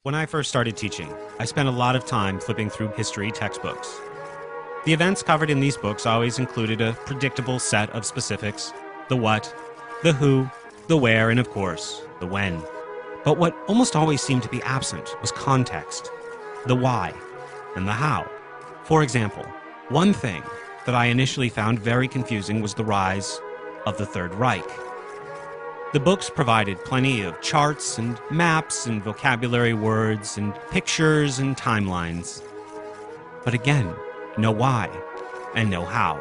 When I first started teaching, I spent a lot of time flipping through history textbooks. The events covered in these books always included a predictable set of specifics: the what, the who, the where, and of course, the when. But what almost always seemed to be absent was context, the why, and the how. For example, one thing that I initially found very confusing was the rise of the Third Reich. The books provided plenty of charts and maps and vocabulary words and pictures and timelines. But again, no why and no how.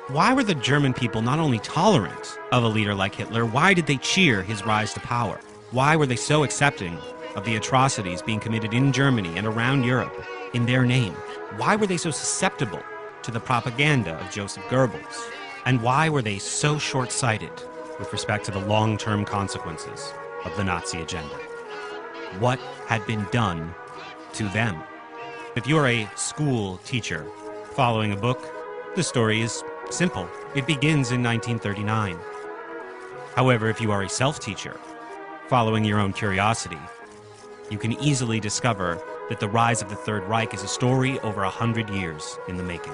Why were the German people not only tolerant of a leader like Hitler, why did they cheer his rise to power? Why were they so accepting of the atrocities being committed in Germany and around Europe in their name? Why were they so susceptible to the propaganda of Joseph Goebbels? And why were they so short-sighted with respect to the long-term consequences of the Nazi agenda? What had been done to them? If you're a school teacher following a book, the story is simple. It begins in 1939. However, if you are a self-teacher following your own curiosity, you can easily discover that the rise of the Third Reich is a story over 100 years in the making.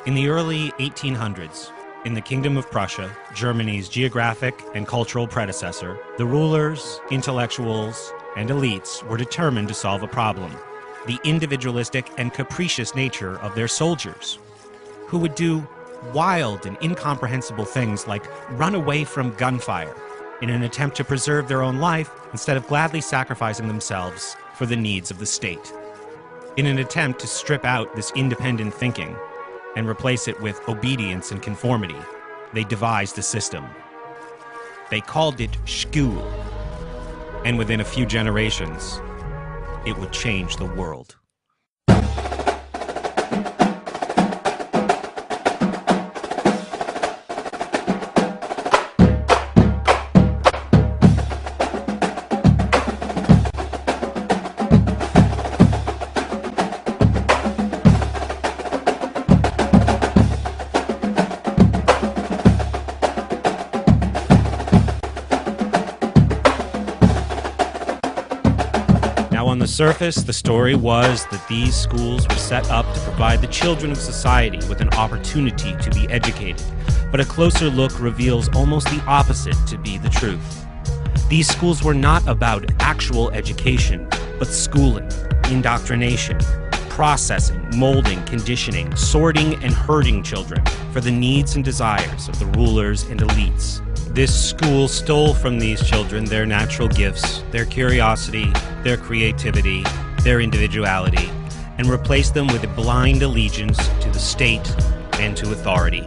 In the early 1800s, in the Kingdom of Prussia, Germany's geographic and cultural predecessor, the rulers, intellectuals, and elites were determined to solve a problem: the individualistic and capricious nature of their soldiers, who would do wild and incomprehensible things like run away from gunfire in an attempt to preserve their own life instead of gladly sacrificing themselves for the needs of the state. In an attempt to strip out this independent thinking and replace it with obedience and conformity, they devised a system. They called it Schule, and within a few generations, it would change the world. On the surface, the story was that these schools were set up to provide the children of society with an opportunity to be educated, but a closer look reveals almost the opposite to be the truth. These schools were not about actual education, but schooling, indoctrination, processing, molding, conditioning, sorting, and herding children for the needs and desires of the rulers and elites. This school stole from these children their natural gifts, their curiosity, their creativity, their individuality, and replaced them with a blind allegiance to the state and to authority.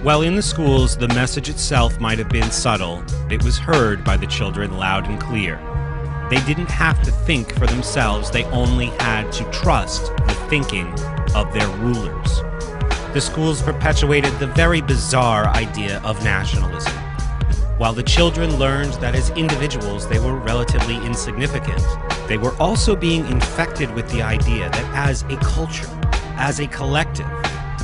While in the schools, the message itself might have been subtle, it was heard by the children loud and clear. They didn't have to think for themselves, they only had to trust the thinking of their rulers. The schools perpetuated the very bizarre idea of nationalism. While the children learned that as individuals they were relatively insignificant, they were also being infected with the idea that as a culture, as a collective,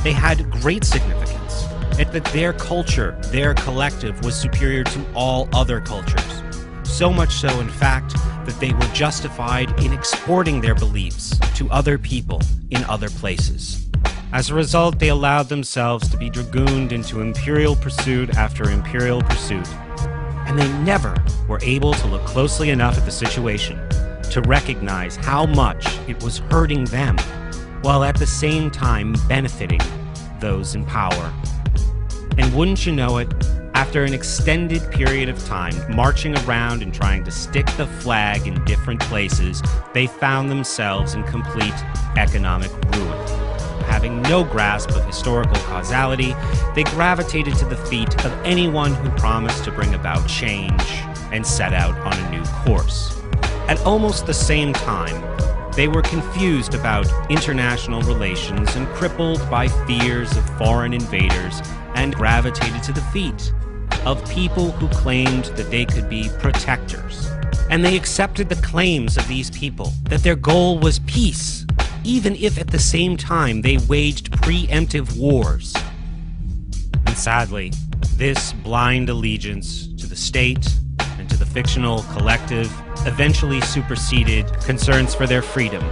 they had great significance, and that their culture, their collective, was superior to all other cultures. So much so, in fact, that they were justified in exporting their beliefs to other people in other places. As a result, they allowed themselves to be dragooned into imperial pursuit after imperial pursuit, and they never were able to look closely enough at the situation to recognize how much it was hurting them, while at the same time benefiting those in power. And wouldn't you know it, after an extended period of time marching around and trying to stick the flag in different places, they found themselves in complete economic ruin. Having no grasp of historical causality, they gravitated to the feet of anyone who promised to bring about change and set out on a new course. At almost the same time, they were confused about international relations and crippled by fears of foreign invaders, and gravitated to the feet of people who claimed that they could be protectors. And they accepted the claims of these people that their goal was peace, even if at the same time they waged preemptive wars. And sadly, this blind allegiance to the state and to the fictional collective eventually superseded concerns for their freedom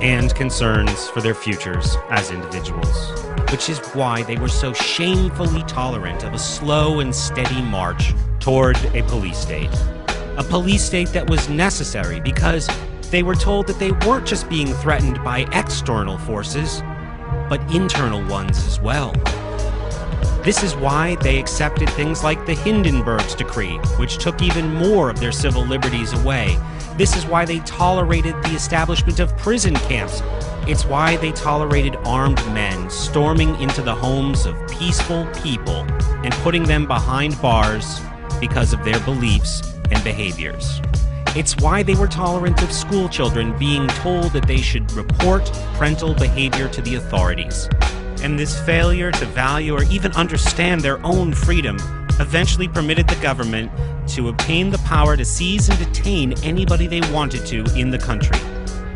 and concerns for their futures as individuals, which is why they were so shamefully tolerant of a slow and steady march toward a police state. A police state that was necessary because they were told that they weren't just being threatened by external forces, but internal ones as well. This is why they accepted things like the Hindenburg's Decree, which took even more of their civil liberties away. This is why they tolerated the establishment of prison camps. It's why they tolerated armed men storming into the homes of peaceful people and putting them behind bars because of their beliefs and behaviors. It's why they were tolerant of school children being told that they should report parental behavior to the authorities. And this failure to value or even understand their own freedom eventually permitted the government to obtain the power to seize and detain anybody they wanted to in the country.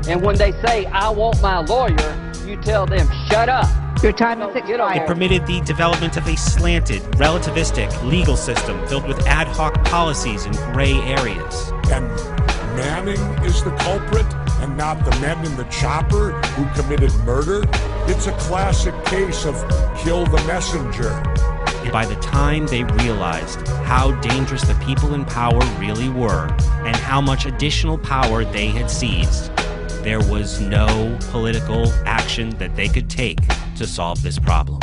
And when they say, "I want my lawyer," you tell them, "Shut up." Your time is expired. It permitted the development of a slanted, relativistic legal system filled with ad hoc policies in gray areas. And Manning is the culprit and not the men in the chopper who committed murder. It's a classic case of kill the messenger. And by the time they realized how dangerous the people in power really were and how much additional power they had seized, there was no political action that they could take to solve this problem.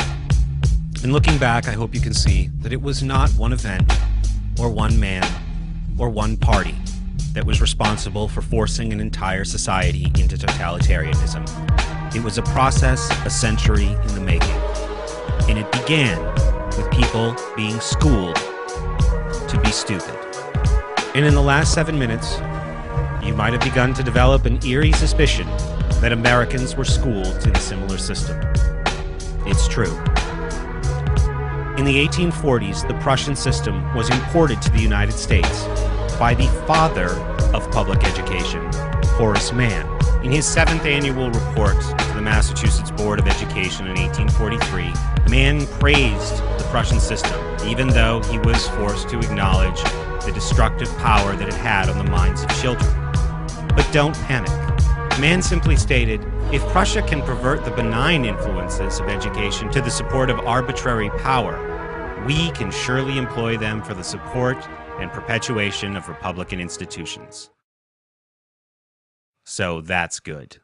And looking back, I hope you can see that it was not one event or one man or one party that was responsible for forcing an entire society into totalitarianism. It was a process a century in the making. And it began with people being schooled to be stupid. And in the last 7 minutes, you might have begun to develop an eerie suspicion that Americans were schooled in a similar system. It's true. In the 1840s, the Prussian system was imported to the United States by the father of public education, Horace Mann. In his 7th annual report to the Massachusetts Board of Education in 1843, Mann praised the Prussian system, even though he was forced to acknowledge the destructive power that it had on the minds of children. But don't panic. Mann simply stated, if Prussia can pervert the benign influences of education to the support of arbitrary power, we can surely employ them for the support and perpetuation of Republican institutions. So that's good.